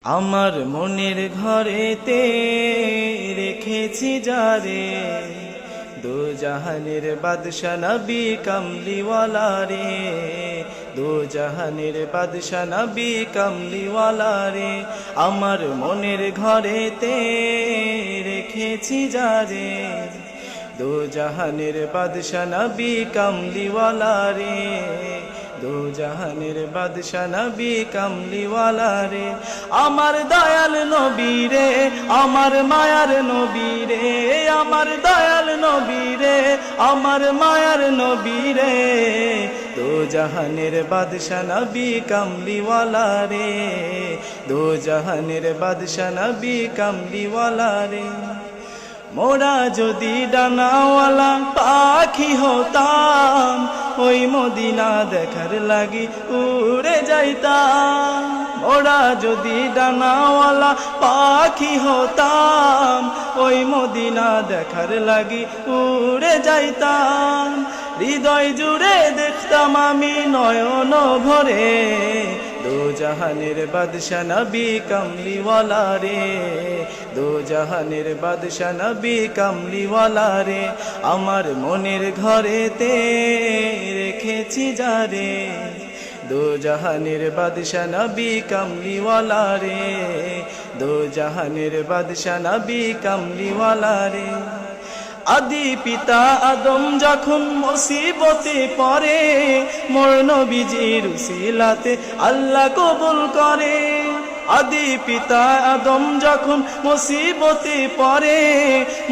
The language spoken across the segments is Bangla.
আমার মনের ঘরেতে রেখেছি যারে, দো জাহানের বাদশা নবী কামলিওয়ালা রে, দো জাহানের বাদশা নবী কামলিওয়ালা রে। আমার মনের ঘরেতে রেখেছি যারে, দো জাহানের বাদশা নবী কামলিওয়ালা রে, দো জাহানের বাদশা নবী কামলিওয়ালা রে। আমার দয়াল নবী রে, আমার মায়ার নবী রে, আমার দয়াল নবী রে, আমার মায়ার নবী রে, দো জাহানের বাদশা নবী কামলিওয়ালা রে, দো জাহানের বাদশা নবী কামলিওয়ালা রে। মোরা যদি ডানাওয়ালা পাখি হতাম, ওই মদিনা দেখার লাগি উড়ে যাইতাম। মোরা যদি ডানাওয়ালা পাখি হতাম, ওই মদিনা দেখার লাগি উড়ে যাইতাম। হৃদয় জুড়ে দেখতাম আমি নয়ন ভরে, দো জাহানের বাদশা নবী কামলিওয়ালা রে, দো জাহানের বাদশা নবী কামলিওয়ালা রে। আমার মনের ঘরেতে রেখেছি যারে, দো জাহানের বাদশা নবী কামলিওয়ালা রে, দো জাহানের বাদশা নবী কামলিওয়ালা রে। আদি পিতা আদম যখন মুসিবতে পড়ে, মোর নবীজির উসিলাতে আল্লাহ কবুল করে। আদি পিতা আদম যখন মুসিবতে পড়ে,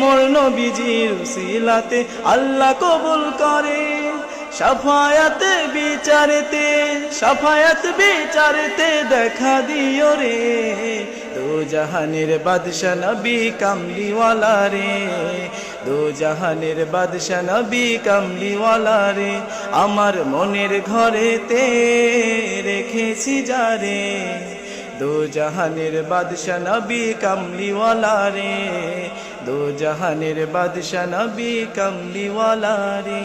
মোর নবীজির উসিলাতে আল্লাহ কবুল করে। শাফায়াত বিচারেতে, শাফায়াত বিচারেতে দেখা দিও রে, দো জাহানের বাদশা নবী কামলিওয়ালা রে, দো জাহানের বাদশা নবী কামলিওয়ালা রে। আমার মনের ঘরেতে রেখেছি যারে, দো জাহানের বাদশা নবী কামলিওয়ালা রে, দো জাহানের বাদশা নবী কামলিওয়ালা রে।